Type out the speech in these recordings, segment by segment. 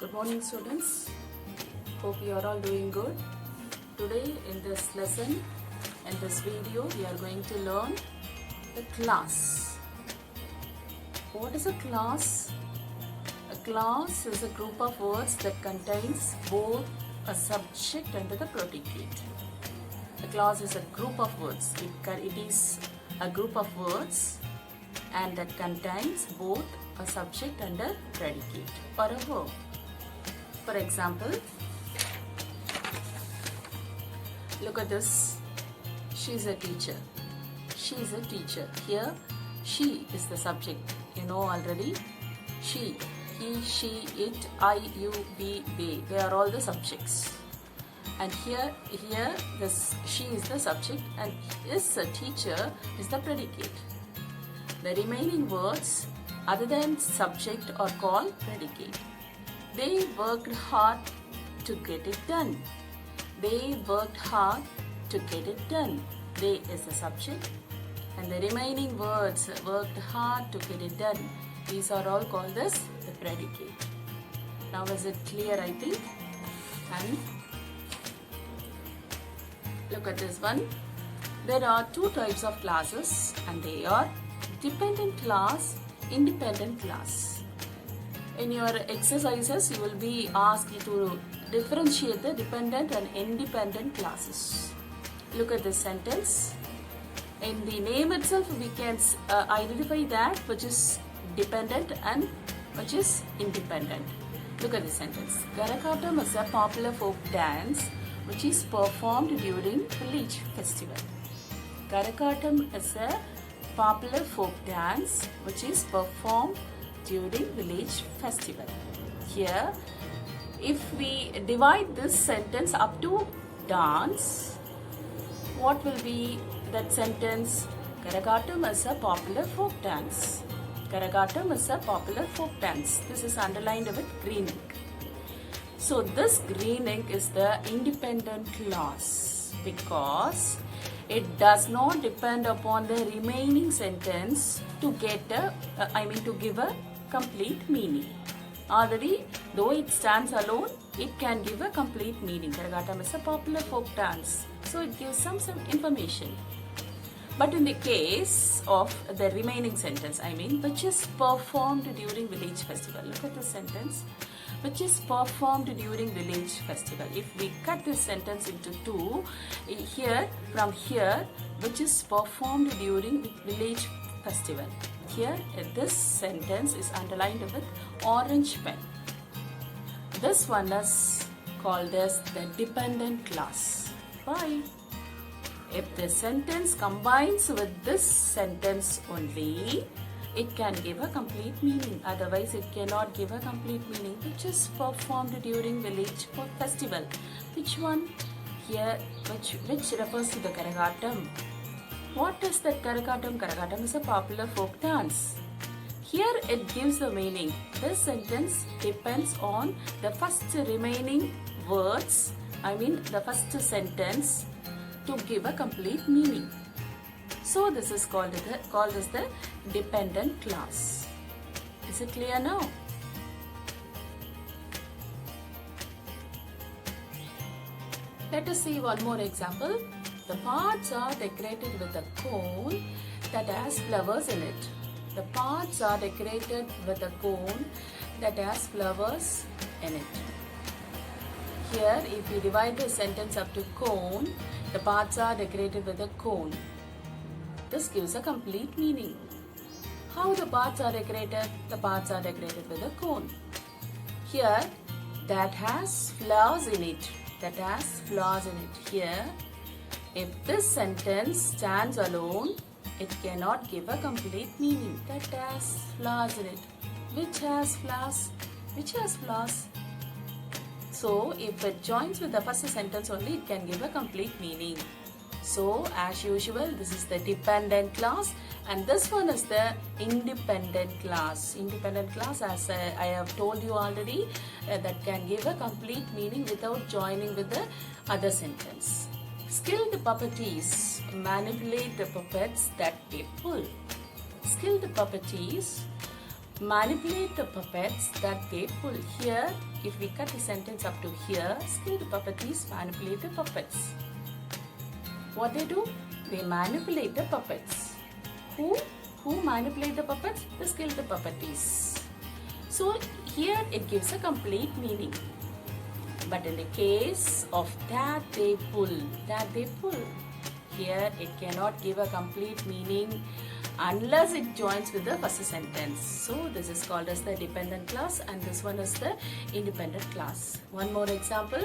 Good morning, students. Hope you are all doing good. Today in this lesson, in this video, we are going to learn the class. What is a class? A class is a group of words that contains both a subject and the predicate. A class is a group of words. It is a group of words and that contains both a subject and a predicate or a verb. For example, look at this. She is a teacher. She is a teacher. Here, she is the subject. You know already. She, he, she, it, I, you, we, they. They are all the subjects. And here, this she is the subject and is a teacher is the predicate. The remaining words other than subject are called predicate. They worked hard to get it done. They worked hard to get it done. They is the subject and the remaining words worked hard to get it done. These are all called as the predicate. Now is it clear, I think? And look at this one. There are two types of classes and they are dependent class, independent class. In your exercises, you will be asked to differentiate the dependent and independent classes. Look at this sentence. In the name itself, we can identify that which is dependent and which is independent. Look at this sentence. Karakatam is a popular folk dance which is performed during village festival. Karakatam is a popular folk dance which is performed during village festival. Here, if we divide this sentence up to dance, what will be that sentence? Karakatam is a popular folk dance. Karakatam is a popular folk dance. This is underlined with green ink. So this green ink is the independent clause because it does not depend upon the remaining sentence to get to give a complete meaning. Already, though it stands alone, it can give a complete meaning. Karakatam is a popular folk dance, so it gives some information. But in the case of the remaining sentence, which is performed during village festival. Look at the sentence. Which is performed during village festival. If we cut this sentence into two, from here, which is performed during village festival. Here, this sentence is underlined with orange pen. This one is called as the dependent clause. Why? If the sentence combines with this sentence only, it can give a complete meaning. Otherwise, it cannot give a complete meaning. Which is performed during village festival. Which one? Here, which refers to the Karakatam. What is that Karakatam? Karakatam is a popular folk dance. Here it gives the meaning. This sentence depends on the first remaining words, the first sentence to give a complete meaning. So this is called as the dependent clause. Is it clear now? Let us see one more example. The parts are decorated with a cone that has flowers in it. The parts are decorated with a cone that has flowers in it. Here, if we divide the sentence up to cone, the parts are decorated with a cone. This gives a complete meaning. How the parts are decorated? The parts are decorated with a cone. Here, that has flowers in it. That has flowers in it. Here, if this sentence stands alone, it cannot give a complete meaning. That has flowers in it. Which has flowers? Which has flowers? So, if it joins with the first sentence only, it can give a complete meaning. So, as usual, this is the dependent clause and this one is the independent clause. Independent clause, as I have told you already, that can give a complete meaning without joining with the other sentence. Skilled puppeteers manipulate the puppets that they pull. Skilled puppeteers manipulate the puppets that they pull. Here, if we cut the sentence up to here, skilled puppeteers manipulate the puppets. What they do? They manipulate the puppets. Who manipulate the puppets? The skilled puppeteers. So here it gives a complete meaning. But in the case of that they pull, here it cannot give a complete meaning unless it joins with the first sentence. So this is called as the dependent clause and this one is the independent clause. One more example.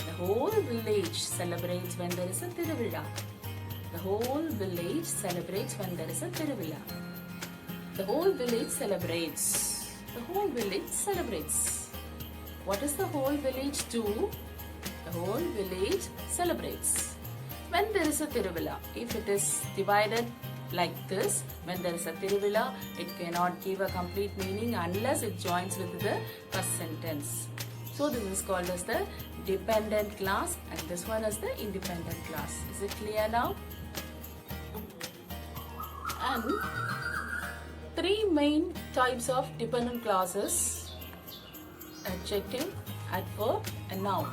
The whole village celebrates when there is a Tiruvilla. The whole village celebrates when there is a Tiruvilla. The whole village celebrates. The whole village celebrates. What does the whole village do? The whole village celebrates. When there is a Tiruvilla, if it is divided like this, when there is a Tiruvilla, it cannot give a complete meaning unless it joins with the first sentence. So this is called as the dependent clause and this one is the independent clause. Is it clear now? And three main types of dependent clauses: adjective, adverb and noun.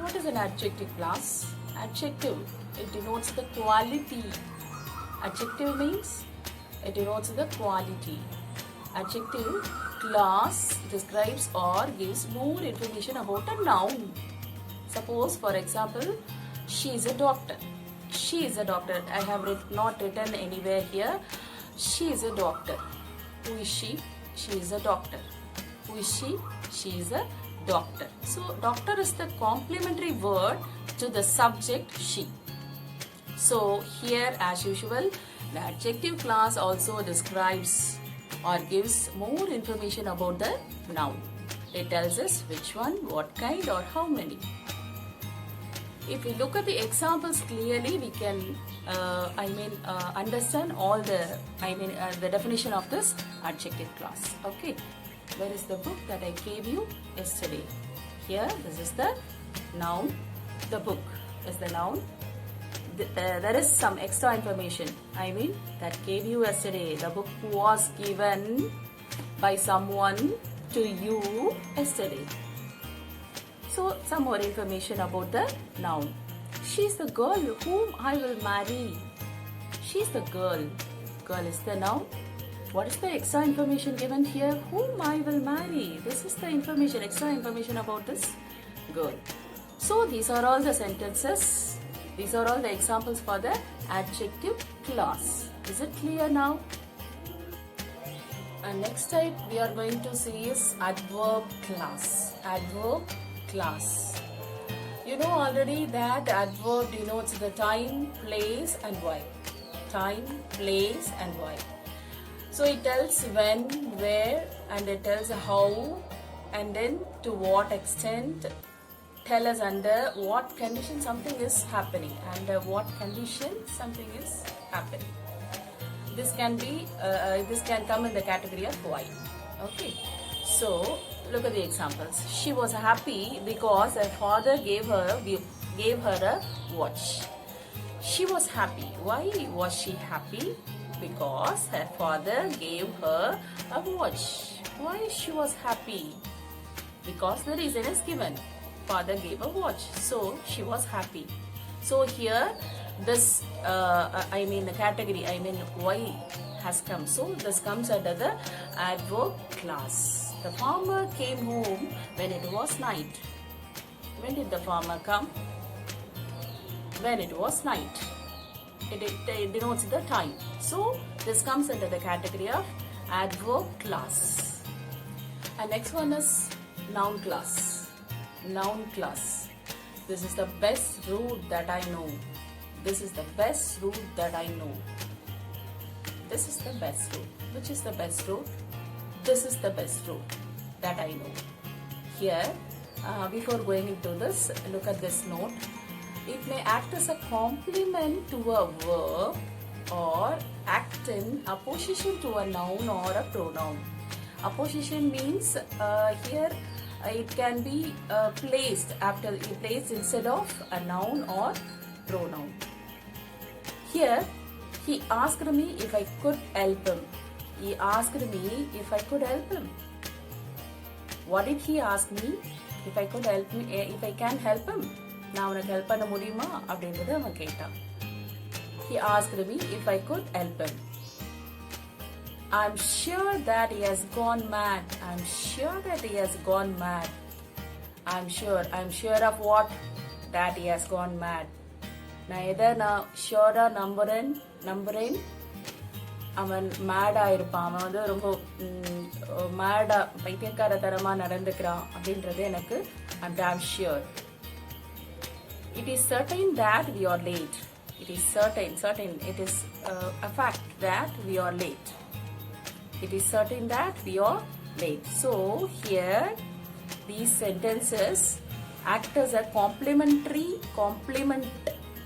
What is an adjective clause? Adjective, it denotes the quality. Adjective means it denotes the quality. Adjective clause describes or gives more information about a noun. Suppose, for example, she is a doctor. She is a doctor. I have not written anywhere here. She is a doctor. Who is she? She is a doctor. Who is she? She is a doctor. So, doctor is the complementary word to the subject she. So, here as usual, the adjective clause also describes or gives more information about the noun. It tells us which one, what kind or how many. If we look at the examples clearly, we can understand all the definition of this adjective clause. Okay, where is the book that I gave you yesterday? Here, this is the noun. The book is the noun. There is some extra information. That gave you yesterday. The book was given by someone to you yesterday. So, some more information about the noun. She is the girl whom I will marry. She is the girl. Girl is the noun. What is the extra information given here? Whom I will marry. This is the information, extra information about this girl. So, these are all the sentences. These are all the examples for the adjective clause. Is it clear now? And next type we are going to see is adverb clause. Adverb clause. You know already that adverb denotes the time, place and why. Time, place and why. So it tells when, where and it tells how and then to what extent. Tell us under what condition something is happening, under what condition something is happening. This can be, this can come in the category of why. Okay. So look at the examples. She was happy because her father gave her a watch. She was happy. Why was she happy? Because her father gave her a watch. Why she was happy? Because the reason is given. Father gave a watch, so she was happy. So here this the category why has come, so this comes under the adverb clause. The farmer came home when it was night. When did the farmer come? When it was night. It denotes the time, so this comes under the category of adverb clause. And next one is noun clause. Noun clause. This is the best route that I know. This is the best route that I know. This is the best route. Which is the best route? This is the best route that I know. Here, before going into this, look at this note. It may act as a complement to a verb or act in opposition to a noun or a pronoun. Opposition means here it can be placed instead of a noun or pronoun. Here he asked me if I could help him. He asked me if I could help him. What did he ask me? If I could help me, if I can help him. நான் உனக்கு help பண்ண முடியுமா அப்படின்றத அவன் கேட்டான். He asked me if I could help him. I'm sure that he has gone mad. I'm sure that he has gone mad. I'm sure of what? That he has gone mad. நான் ஷியோரா நம்புறேன் அவன் மேடா இருப்பான், அவன் வந்து ரொம்ப மேடா பைத்தியக்காரத்தனமா நடந்துக்கிறான் அப்படின்றது எனக்கு I'm damn sure. It is certain that we are late. It is certain. It is a fact that we are late. It is certain that we are late. So here these sentences act as a complement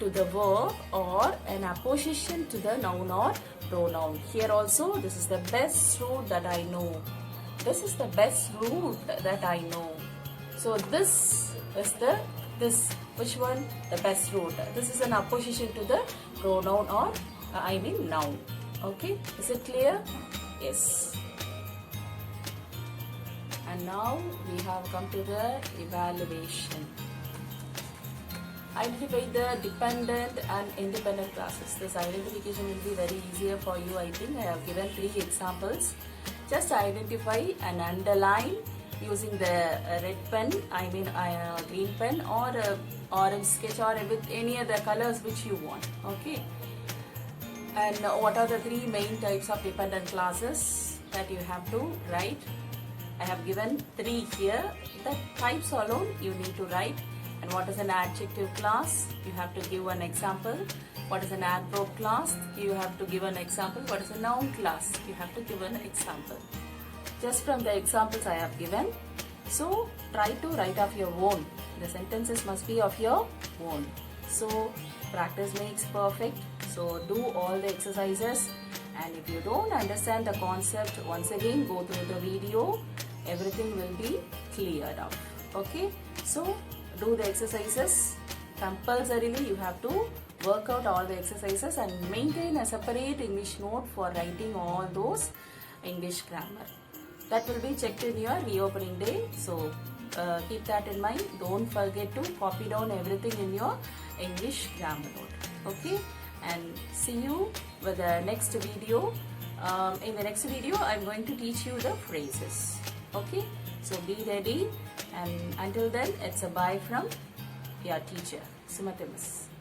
to the verb or an apposition to the noun or pronoun. Here also, this is the best route that I know. This is the best route that I know. So this is which one? The best route. This is an apposition to the pronoun or noun. Okay, is it clear? Yes. And now we have come to the evaluation. Identify the dependent and independent classes. This identification will be very easier for you, I think. I have given 3 examples. Just identify and underline using the red pen, green pen or orange sketch or with any other colors which you want. Okay. And what are the 3 main types of dependent classes that you have to write? I have given 3 here. The types alone you need to write. And what is an adjective class? You have to give an example. What is an adverb class? You have to give an example. What is a noun class? You have to give an example. Just from the examples I have given. So try to write off your own. The sentences must be of your own. So practice makes perfect. So do all the exercises. And if you don't understand the concept, once again go through the video. Everything will be cleared up. Okay? So do the exercises. Compulsorily you have to work out all the exercises and maintain a separate English note for writing all those English grammar. That will be checked in your reopening day. So keep that in mind. Don't forget to copy down everything in your English grammar note. Okay? And see you with the next video. In the next video I'm going to teach you the phrases. Okay? So be ready, and until then it's a bye from your teacher, Sumati Miss.